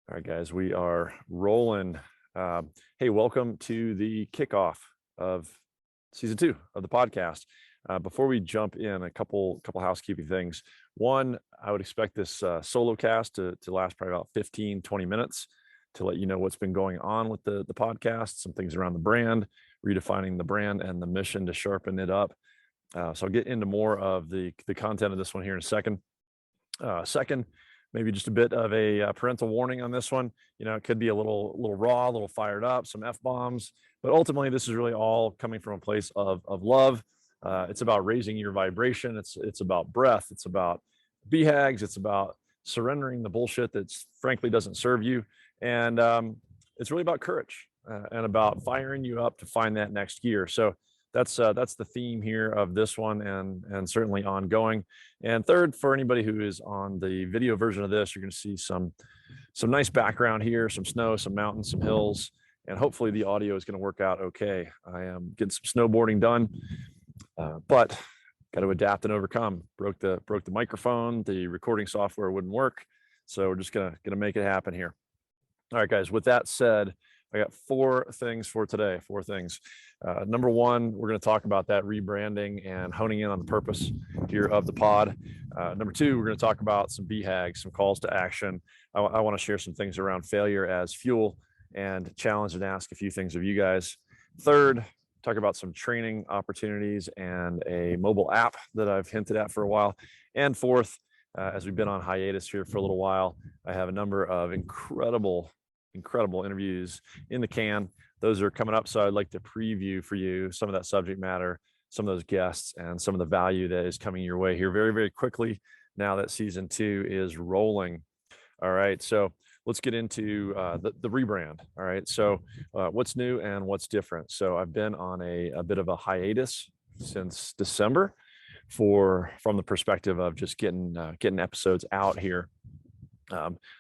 All right, guys, we are rolling. Hey, welcome to the kickoff of season 2 of the podcast. Before we jump in, a couple housekeeping things. One, I would expect this solo cast to last probably about 15-20 minutes to let you know what's been going on with the podcast, some things around the brand, redefining the brand and the mission to sharpen it up. So I'll get into more of the content of this one here in a second. Second, maybe just a bit of a parental warning on this one. You know, it could be a little raw, a little fired up, some F-bombs, but ultimately this is really all coming from a place of love. It's about raising your vibration. It's about breath. It's about BHAGs. It's about surrendering the bullshit that frankly doesn't serve you. And it's really about courage and about firing you up to find that next gear. So that's the theme here of this one, and certainly ongoing. And third, for anybody who is on the video version of this, you're going to see some nice background here, some snow, some mountains, some hills, and hopefully the audio is going to work out okay. I am getting some snowboarding done, but got to adapt and overcome. Broke the microphone. The recording software wouldn't work, so we're just gonna make it happen here. All right, guys. With that said, I got 4 things for today. 4 things. Number one, we're going to talk about that rebranding and honing in on the purpose here of the pod. Number 2, we're going to talk about some BHAGs, some calls to action. I want to share some things around failure as fuel and challenge and ask a few things of you guys. Third, talk about some training opportunities and a mobile app that I've hinted at for a while. And fourth, as we've been on hiatus here for a little while, I have a number of incredible interviews in the can. Those are coming up, so I'd like to preview for you some of that subject matter, some of those guests, and some of the value that is coming your way here very, very quickly now that season 2 is rolling. All right, so let's get into the rebrand. All right, so what's new and what's different? So I've been on a bit of a hiatus since December from the perspective of just getting episodes out here.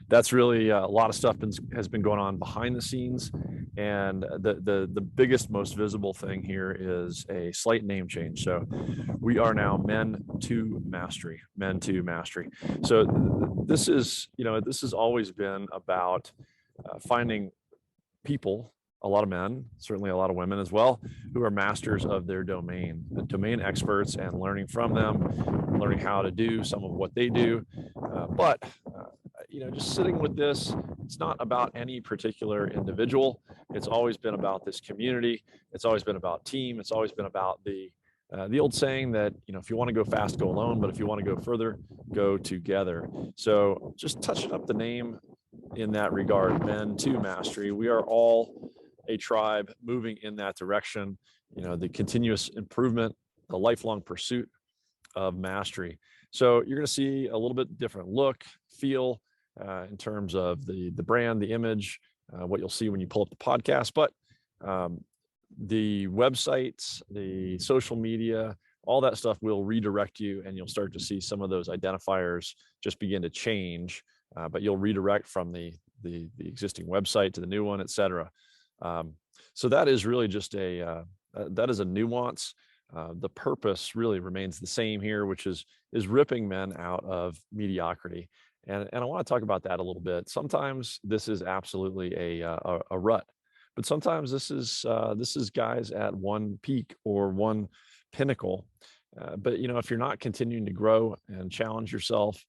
That's really a lot of stuff has been going on behind the scenes, and the biggest, most visible thing here is a slight name change. So we are now Men to Mastery. So this has always been about finding people, a lot of men, certainly a lot of women as well, who are masters of their domain, the domain experts, and learning from them, learning how to do some of what they do. But just sitting with this, it's not about any particular individual. It's always been about this community. It's always been about team. It's always been about the old saying that, if you want to go fast, go alone, but if you want to go further, go together. So just touching up the name in that regard, Men to Mastery. We are all a tribe moving in that direction, the continuous improvement, the lifelong pursuit of mastery. So you're going to see a little bit different look, feel, in terms of the brand, the image, what you'll see when you pull up the podcast, but the websites, the social media, all that stuff will redirect you, and you'll start to see some of those identifiers just begin to change, but you'll redirect from the existing website to the new one, et cetera. So that is really just that is a nuance. The purpose really remains the same here, which is ripping men out of mediocrity. And I want to talk about that a little bit. Sometimes this is absolutely a rut, but sometimes this is guys at one peak or one pinnacle. But if you're not continuing to grow and challenge yourself,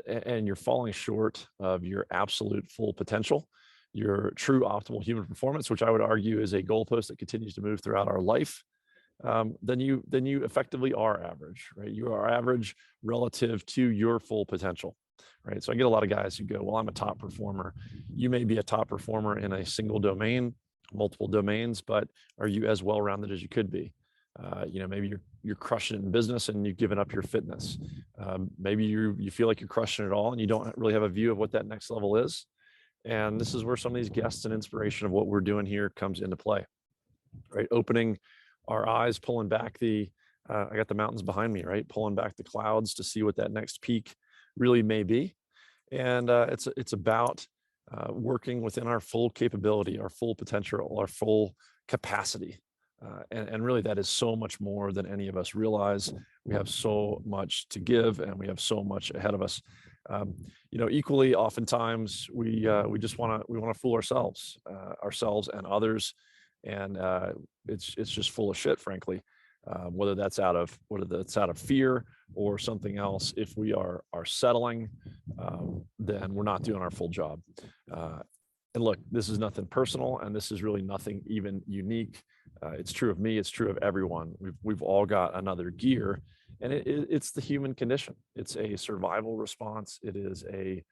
and you're falling short of your absolute full potential, your true optimal human performance, which I would argue is a goalpost that continues to move throughout our life, then you effectively are average, right? You are average relative to your full potential. Right. So I get a lot of guys who go, well, I'm a top performer. You may be a top performer in a single domain, multiple domains, but are you as well-rounded as you could be? Maybe you're crushing it in business and you've given up your fitness. Maybe you feel like you're crushing it all and you don't really have a view of what that next level is. And this is where some of these guests and inspiration of what we're doing here comes into play, right? Opening our eyes, pulling back I got the mountains behind me, right? Pulling back the clouds to see what that next peak really may be. And it's about working within our full capability, our full potential, our full capacity. And really that is so much more than any of us realize. We have so much to give and we have so much ahead of us. Equally, oftentimes we just want to fool ourselves and others, and it's just full of shit, frankly. Whether that's out of fear or something else. If we are settling, then we're not doing our full job. And look, this is nothing personal, and this is really nothing even unique. It's true of me. It's true of everyone. We've all got another gear, and it's the human condition. It's a survival response. It is a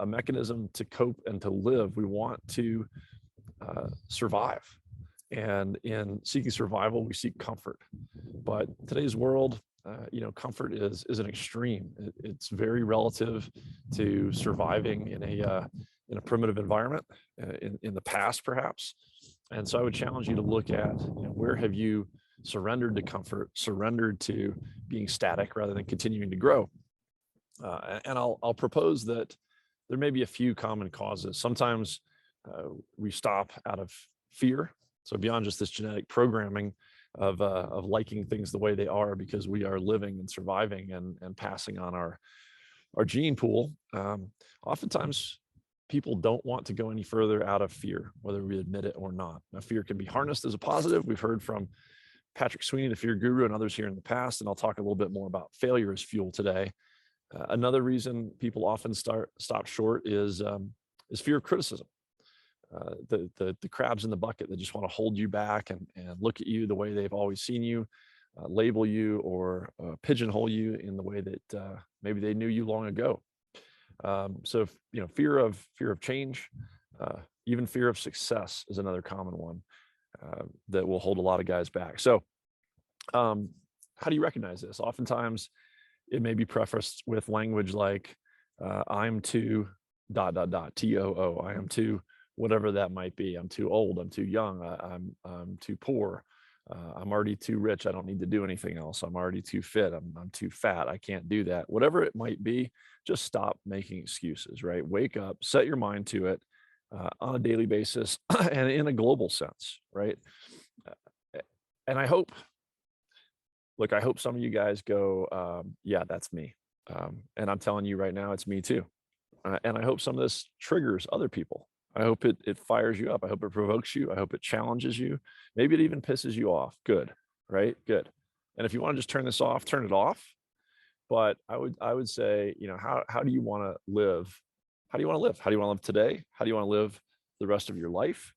mechanism to cope and to live. We want to survive, and in seeking survival, we seek comfort. But today's world, comfort is an extreme. It's very relative to surviving in a primitive environment in the past, perhaps. And so I would challenge you to look at, where have you surrendered to comfort, surrendered to being static rather than continuing to grow. And I'll propose that there may be a few common causes. Sometimes we stop out of fear. So beyond just this genetic programming of liking things the way they are because we are living and surviving and passing on our gene pool, oftentimes people don't want to go any further out of fear, whether we admit it or not. Now, fear can be harnessed as a positive. We've heard from Patrick Sweeney, the fear guru, and others here in the past, and I'll talk a little bit more about failure as fuel today. Another reason people often stop short is fear of criticism. The crabs in the bucket that just want to hold you back and look at you the way they've always seen you, label you, or pigeonhole you in the way that maybe they knew you long ago. So fear of change, even fear of success is another common one that will hold a lot of guys back. So how do you recognize this? Oftentimes it may be prefaced with language like I'm too ... TOO. I am too whatever that might be. I'm too old. I'm too young. I'm too poor. I'm already too rich. I don't need to do anything else. I'm already too fit. I'm too fat. I can't do that. Whatever it might be, just stop making excuses, right? Wake up, set your mind to it on a daily basis and in a global sense, right? And I hope some of you guys go, yeah, that's me. And I'm telling you right now, it's me too. And I hope some of this triggers other people. I hope it fires you up. I hope it provokes you. I hope it challenges you. Maybe it even pisses you off. Good, right? Good. And if you want to just turn this off, turn it off. But I would say, how do you want to live? How do you want to live? How do you want to live today? How do you want to live the rest of your life?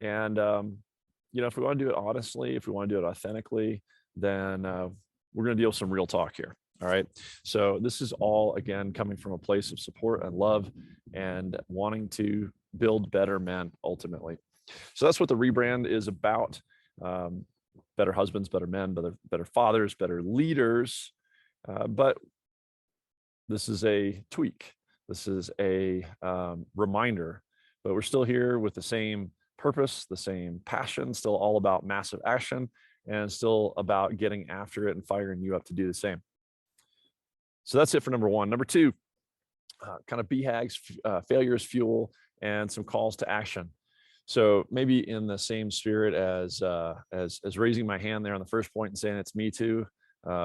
And if we want to do it honestly, if we want to do it authentically, then we're going to deal with some real talk here. All right. So this is all, again, coming from a place of support and love and wanting to build better men ultimately. So that's what the rebrand is about. Better husbands, better men, better fathers, better leaders. But this is a tweak. This is a reminder, but we're still here with the same purpose, the same passion, still all about massive action, and still about getting after it and firing you up to do the same. So that's it for number one. Number two, kind of BHAGs, failure is fuel, and some calls to action. So maybe in the same spirit as raising my hand there on the first point and saying it's me too.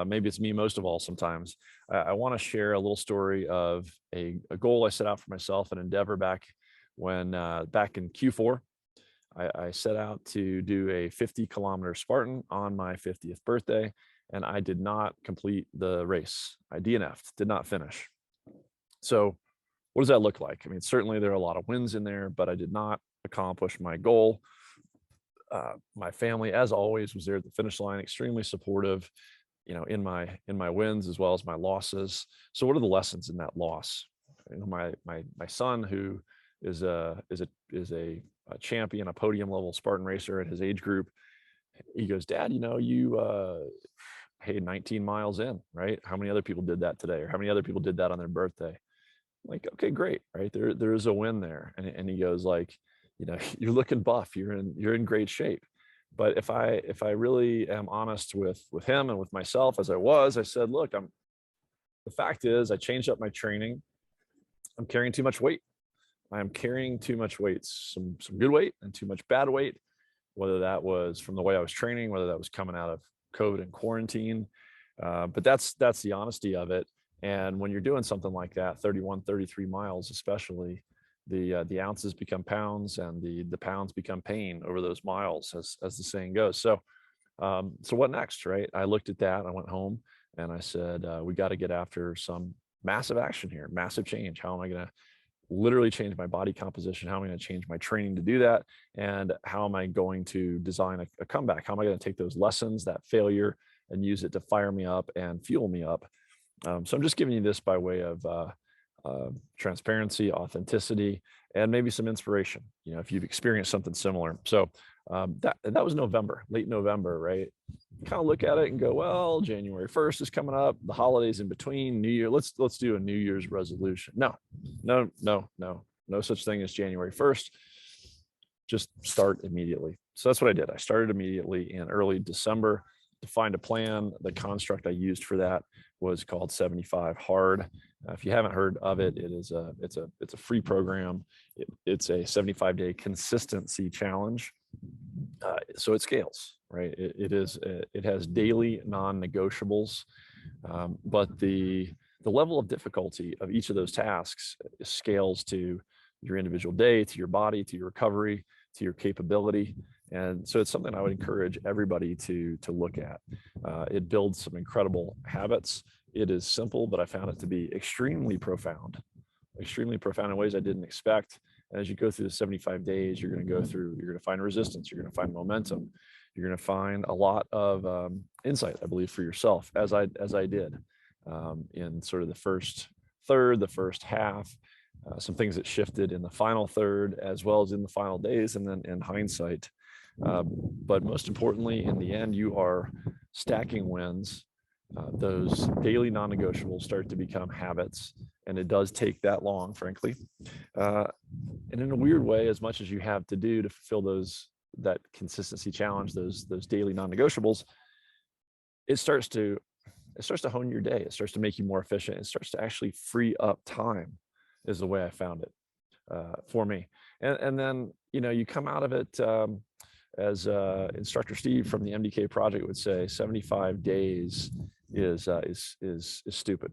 Maybe it's me most of all sometimes. I want to share a little story of a goal I set out for myself, an endeavor back in Q4. I set out to do a 50-kilometer Spartan on my 50th birthday, and I did not complete the race. I DNF'd, did not finish. So what does that look like? I mean, certainly there are a lot of wins in there, but I did not accomplish my goal. My family, as always, was there at the finish line, extremely supportive, in my wins as well as my losses. So what are the lessons in that loss? My son, who is a champion, a podium level Spartan racer at his age group, he goes, "Dad, you hey, 19 miles in, right? How many other people did that today? Or how many other people did that on their birthday?" I'm like, okay, great, right? There is a win there. And he goes like, you're looking buff, you're in great shape. But if I really am honest with him and with myself, as I said, look, the fact is I changed up my training. I'm carrying too much weight. I am carrying too much weight, some good weight and too much bad weight, whether that was from the way I was training, whether that was coming out of COVID and quarantine. But that's the honesty of it. And when you're doing something like that, 31, 33 miles, especially, the ounces become pounds, and the pounds become pain over those miles, as the saying goes. So what next, right? I looked at that. I went home and I said, we got to get after some massive action here, massive change. How am I going to literally change my body composition? How am I going to change my training to do that? And how am I going to design a comeback? How am I going to take those lessons, that failure, and use it to fire me up and fuel me up? So I'm just giving you this by way of transparency, authenticity, and maybe some inspiration, if you've experienced something similar. So that was November, late November, right? Kind of look at it and go, well, January 1st is coming up, the holidays in between, New Year. Let's do a New Year's resolution. No such thing as January 1st. Just start immediately. So that's what I did. I started immediately in early December, defined a plan. The construct I used for that was called 75 Hard. If you haven't heard of it, it's a free program. It's a 75-day consistency challenge. So it scales, right? It has daily non-negotiables, but the level of difficulty of each of those tasks scales to your individual day, to your body, to your recovery, to your capability. And so it's something I would encourage everybody to look at. It builds some incredible habits. It is simple, but I found it to be extremely profound in ways I didn't expect. And as you go through the 75 days, you're going to find resistance, you're going to find momentum, you're going to find a lot of insight, I believe, for yourself, as I did in sort of the first third, the first half, some things that shifted in the final third, as well as in the final days, and then in hindsight. But most importantly, in the end, you are stacking wins. Those daily non-negotiables start to become habits, and it does take that long, frankly. And in a weird way, as much as you have to do to fulfill that consistency challenge, those daily non-negotiables, it starts to hone your day. It starts to make you more efficient. It starts to actually free up time, is the way I found it for me. And then you come out of it. As Instructor Steve from the MDK Project would say, 75 days is stupid.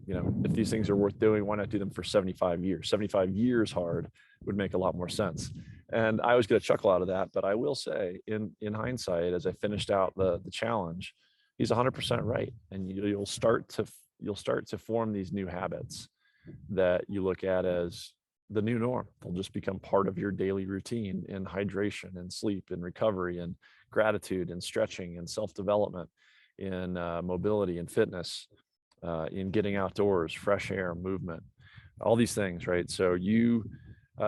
If these things are worth doing, why not do them for 75 years? 75 years hard would make a lot more sense. And I always get a chuckle out of that. But I will say, in hindsight, as I finished out the challenge, he's 100% right. And you'll start to form these new habits that you look at as the new norm. They'll just become part of your daily routine in hydration and sleep and recovery and gratitude and stretching and self-development, in mobility and fitness, in getting outdoors, fresh air, movement, all these things, right? So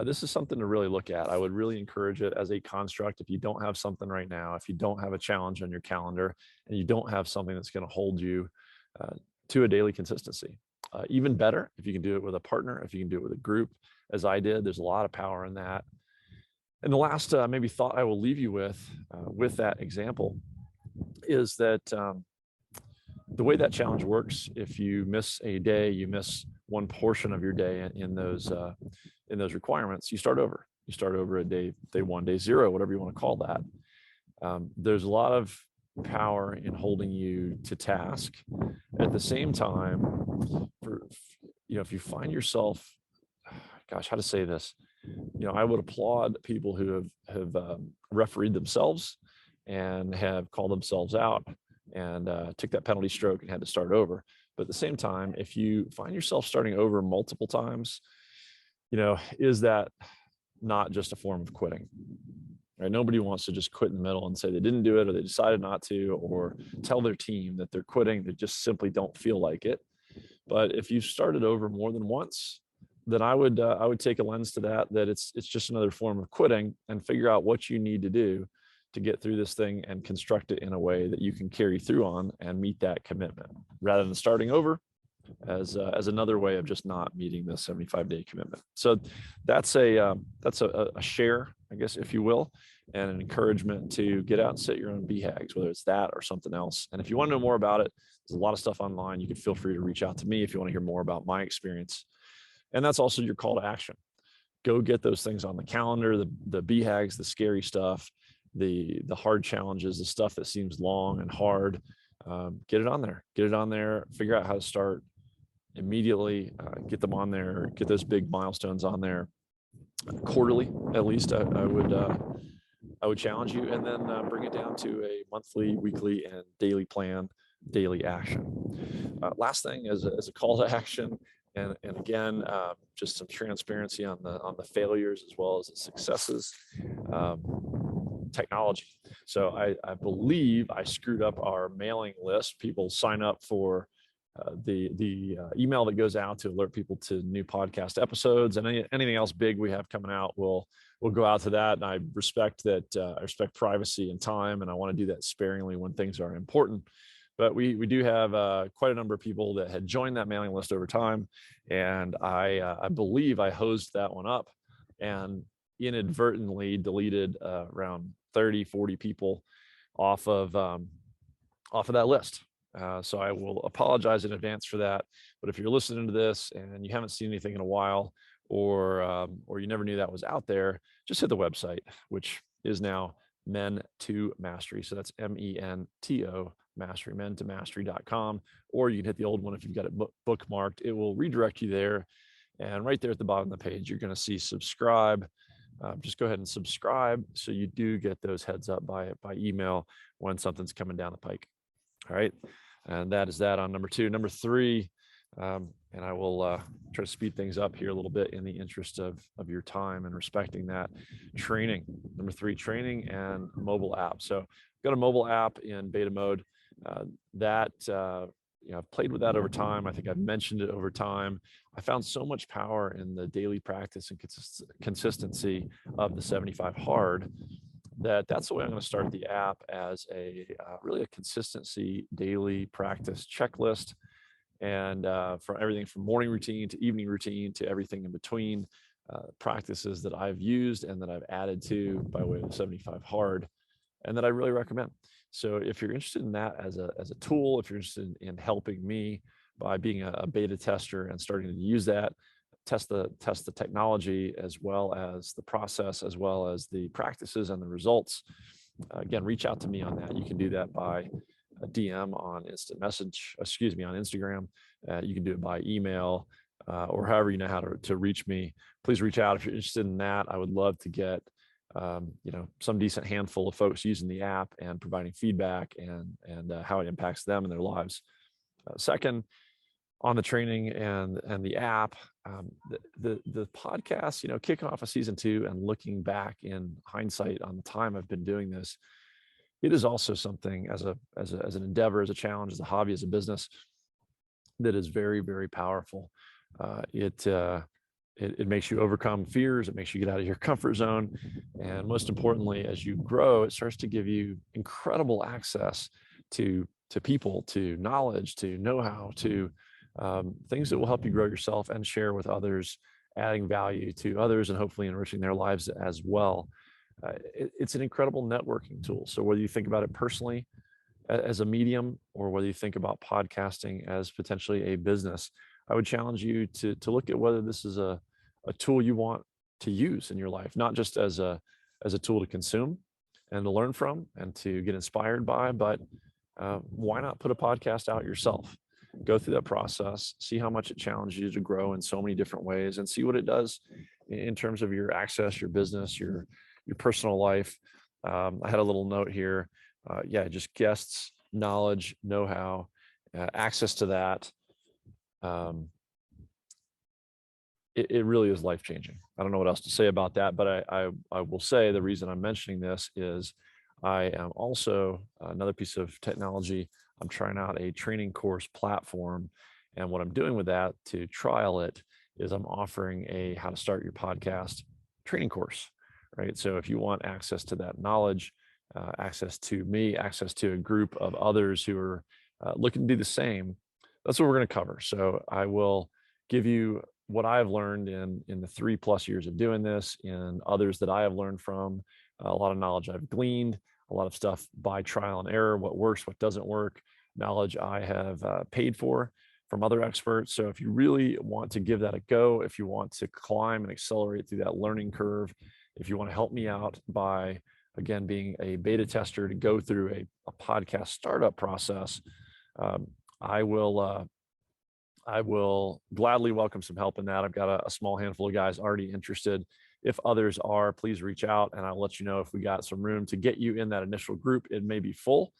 this is something to really look at. I would really encourage it as a construct. If you don't have something right now, if you don't have a challenge on your calendar, and you don't have something that's going to hold you to a daily consistency, even better if you can do it with a partner, if you can do it with a group, as I did. There's a lot of power in that. And the last maybe thought I will leave you with that example is that the way that challenge works, if you miss a day, you miss one portion of your day in those requirements, you start over. You start over at day one, day zero, whatever you want to call that. There's a lot of power in holding you to task. At the same time, if you find yourself, gosh, how to say this, I would applaud people who have refereed themselves and have called themselves out and took that penalty stroke and had to start over. But at the same time, if you find yourself starting over multiple times, is that not just a form of quitting? Right? Nobody wants to just quit in the middle and say they didn't do it, or they decided not to, or tell their team that they're quitting. They just simply don't feel like it. But if you started over more than once, then I would take a lens to that it's just another form of quitting, and figure out what you need to do to get through this thing and construct it in a way that you can carry through on and meet that commitment, rather than starting over as another way of just not meeting the 75-day commitment. So that's a share, I guess, if you will, and an encouragement to get out and set your own BHAGs, whether it's that or something else. And if you want to know more about it, there's a lot of stuff online. You can feel free to reach out to me if you want to hear more about my experience. And that's also your call to action. Go get those things on the calendar, the BHAGs, the scary stuff, the hard challenges, the stuff that seems long and hard. Get it on there. Figure out how to start immediately, get them on there, get those big milestones on there quarterly, at least. I would challenge you, and then bring it down to a monthly, weekly, and daily plan, daily action. Last thing as a call to action, and again, just some transparency on the failures as well as the successes. Technology. So I believe I screwed up our mailing list. People sign up for the email that goes out to alert people to new podcast episodes, and anything else big we have coming out will go out to that. And I respect that. I respect privacy and time, and I want to do that sparingly when things are important. But we do have quite a number of people that had joined that mailing list over time, and I believe I hosed that one up and inadvertently deleted around 30-40 people off of that list. So I will apologize in advance for that. But if you're listening to this and you haven't seen anything in a while, or you never knew that was out there, just hit the website, which is now Men to Mastery. So that's MENTO Mastery, mentomastery.com, or you can hit the old one if you've got it bookmarked. It will redirect you there. And right there at the bottom of the page, you're going to see subscribe. Just go ahead and subscribe so you do get those heads up by email when something's coming down the pike. All right. And that is that on number 2. Number 3, and I will try to speed things up here a little bit in the interest of your time and respecting that. Training. Number 3, training and mobile app. So I've got a mobile app in beta mode. I've played with that over time. I think I've mentioned it over time. I found so much power in the daily practice and consistency of the 75 hard that's the way I'm going to start the app, as really a consistency daily practice checklist. And from everything from morning routine to evening routine to everything in between, practices that I've used and that I've added to by way of the 75 hard, and that I really recommend. So if you're interested in that as a tool, if you're interested in helping me by being a beta tester and starting to use that, test the technology as well as the process, as well as the practices and the results, again, reach out to me on that. You can do that by a DM on on Instagram. You can do it by email, or however you know how to reach me. Please reach out if you're interested in that. I would love to get some decent handful of folks using the app and providing feedback and how it impacts them and their lives. Second, on the training and the app, the podcast, Kickoff of season 2, and looking back in hindsight on the time I've been doing this, it is also something as an endeavor, as a challenge, as a hobby, as a business, that is very, very powerful. It makes you overcome fears. It makes you get out of your comfort zone. And most importantly, as you grow, it starts to give you incredible access to people, to knowledge, to know-how, to things that will help you grow yourself and share with others, adding value to others and hopefully enriching their lives as well. It's an incredible networking tool. So whether you think about it personally as a medium, or whether you think about podcasting as potentially a business, I would challenge you to look at whether this is a tool you want to use in your life, not just as a tool to consume and to learn from and to get inspired by, but why not put a podcast out yourself? Go through that process, see how much it challenges you to grow in so many different ways, and see what it does in terms of your access, your business, your personal life. I had a little note here. Just guests, knowledge, know-how, access to that. It really is life-changing. I don't know what else to say about that, but I will say the reason I'm mentioning this is I am also another piece of technology. I'm trying out a training course platform, and what I'm doing with that to trial it is I'm offering a how to start your podcast training course, right? So if you want access to that knowledge, access to me, access to a group of others who are looking to do the same, that's what we're going to cover. So I will give you what I've learned in the 3+ years of doing this, in others that I have learned from, a lot of knowledge I've gleaned, a lot of stuff by trial and error, what works, what doesn't work, knowledge I have paid for from other experts. So if you really want to give that a go, if you want to climb and accelerate through that learning curve, if you want to help me out by, again, being a beta tester to go through a podcast startup process, I will I will gladly welcome some help in that. I've got a small handful of guys already interested. If others are, please reach out and I'll let you know if we got some room to get you in that initial group. It may be full,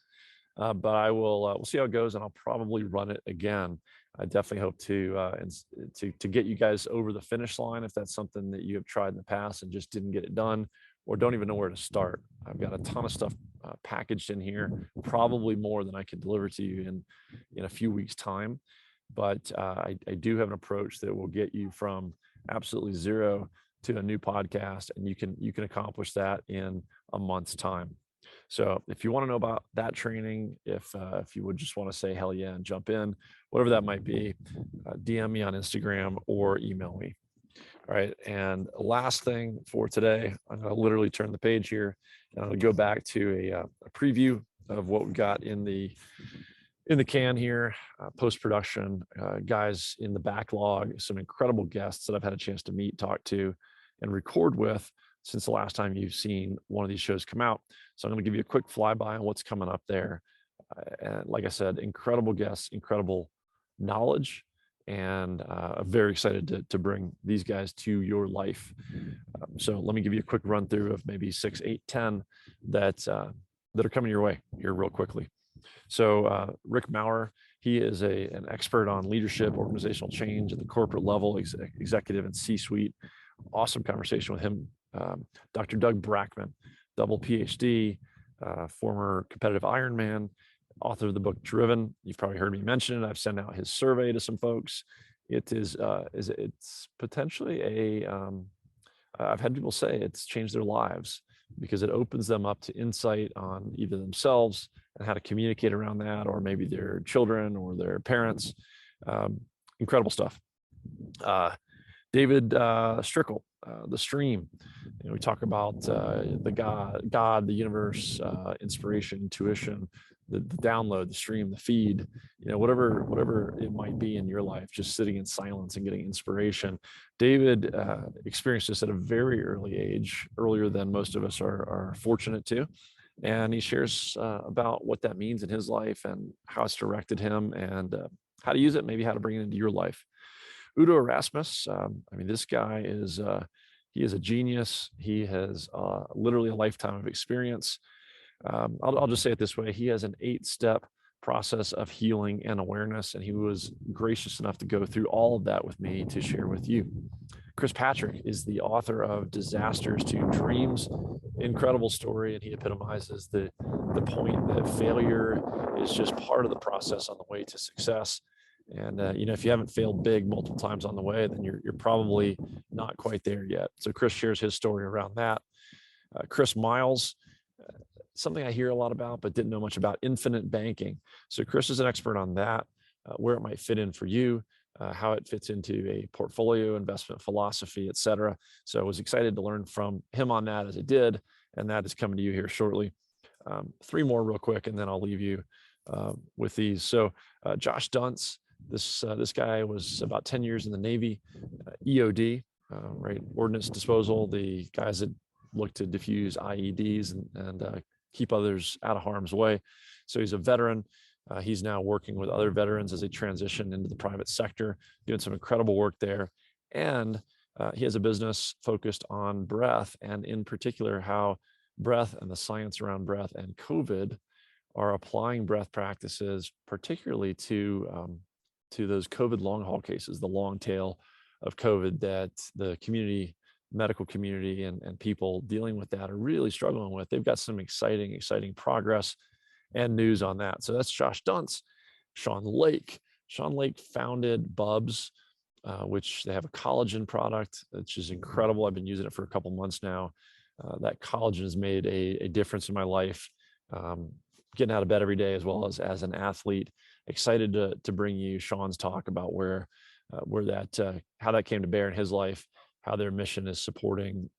but I will we'll see how it goes, and I'll probably run it again. I definitely hope to get you guys over the finish line if that's something that you have tried in the past and just didn't get it done, or don't even know where to start. I've got a ton of stuff packaged in here, probably more than I can deliver to you in a few weeks' time. But I do have an approach that will get you from absolutely zero to a new podcast, and you can accomplish that in a month's time. So if you want to know about that training, if you would just want to say hell yeah and jump in, whatever that might be, DM me on Instagram or email me. All right. And last thing for today, I'm going to literally turn the page here and I'm going to go back to a preview of what we got in the can here, post-production, guys in the backlog, some incredible guests that I've had a chance to meet, talk to, and record with since the last time you've seen one of these shows come out. So I'm going to give you a quick flyby on what's coming up there. And like I said, incredible guests, incredible knowledge, and I'm very excited to bring these guys to your life. So let me give you a quick run through of maybe 6, 8, 10 that are coming your way here real quickly. So Rick Maurer, he is an expert on leadership, organizational change at the corporate level, executive and C-suite. Awesome conversation with him. Dr. Doug Brackman, double PhD, former competitive Ironman, author of the book Driven. You've probably heard me mention it. I've sent out his survey to some folks. It's potentially I've had people say it's changed their lives because it opens them up to insight on either themselves and how to communicate around that, or maybe their children or their parents. Incredible stuff. David Strickel, The Stream. We talk about the God, the universe, inspiration, intuition, the download, the stream, the feed, whatever it might be in your life, just sitting in silence and getting inspiration. David experienced this at a very early age, earlier than most of us are fortunate to. And he shares about what that means in his life and how it's directed him, and how to use it, maybe how to bring it into your life. Udo Erasmus, this guy he is a genius. He has literally a lifetime of experience. I'll just say it this way. He has an 8-step process of healing and awareness, and he was gracious enough to go through all of that with me to share with you. Chris Patrick is the author of Disasters to Dreams. Incredible story, and he epitomizes the point that failure is just part of the process on the way to success. And if you haven't failed big multiple times on the way, then you're probably not quite there yet. So Chris shares his story around that. Chris Miles, something I hear a lot about but didn't know much about, infinite banking. So Chris is an expert on that, where it might fit in for you, how it fits into a portfolio investment philosophy, et cetera. So I was excited to learn from him on that as I did, and that is coming to you here shortly. 3 more real quick, and then I'll leave you with these. So Josh Duntz, this guy was about 10 years in the Navy, EOD, right? Ordnance disposal, the guys that look to diffuse IEDs and keep others out of harm's way. So he's a veteran. He's now working with other veterans as they transition into the private sector, doing some incredible work there. And he has a business focused on breath, and in particular, how breath and the science around breath and COVID are applying breath practices, particularly to those COVID long haul cases, the long tail of COVID that the medical community and people dealing with that are really struggling with. They've got some exciting progress and news on that. So that's Josh Duntz. Sean Lake founded Bubs, which they have a collagen product, which is incredible. I've been using it for a couple months now. That collagen has made a difference in my life, getting out of bed every day, as well as an athlete. Excited to bring you Sean's talk about how that came to bear in his life, how their mission is supporting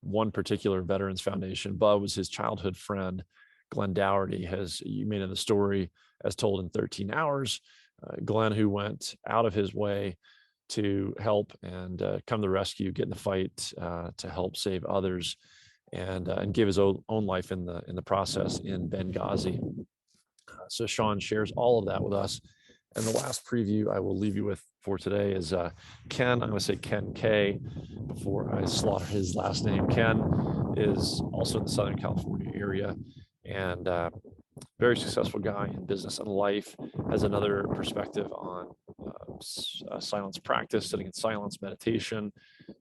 one particular veterans foundation. Bub was his childhood friend, Glenn Dougherty, you made in the story as told in 13 hours. Glenn, who went out of his way to help and come to the rescue, get in the fight to help save others, and give his own life in the process in Benghazi. So Sean shares all of that with us, And the last preview I will leave you with for today is Ken. I'm going to say Ken K before I slaughter his last name. Ken is also in the Southern California area, and very successful guy in business and life, has another perspective on silence practice, sitting in silence meditation,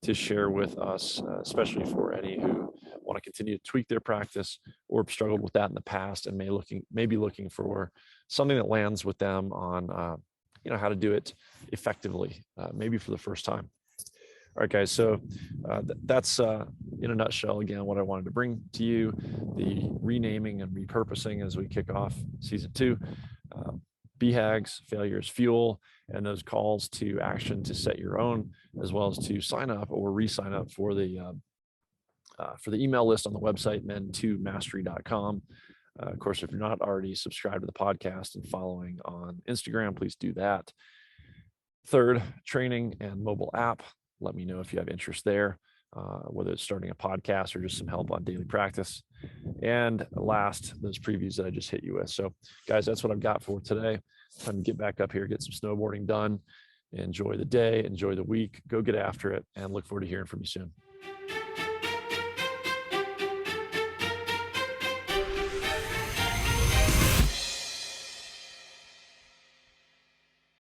to share with us, especially for any who want to continue to tweak their practice or have struggled with that in the past and may be looking for something that lands with them on how to do it effectively, maybe for the first time. All right, guys. So that's in a nutshell, again, what I wanted to bring to you: the renaming and repurposing as we kick off season 2. BHAGs, failure is fuel, and those calls to action to set your own, as well as to sign up or re-sign up for the email list on the website, men2mastery.com. Of course, if you're not already subscribed to the podcast and following on Instagram, please do that. Third, training and mobile app. Let me know if you have interest there, whether it's starting a podcast or just some help on daily practice. And last, those previews that I just hit you with. So guys, that's what I've got for today. Time to get back up here, get some snowboarding done, enjoy the day, enjoy the week, go get after it, and look forward to hearing from you soon.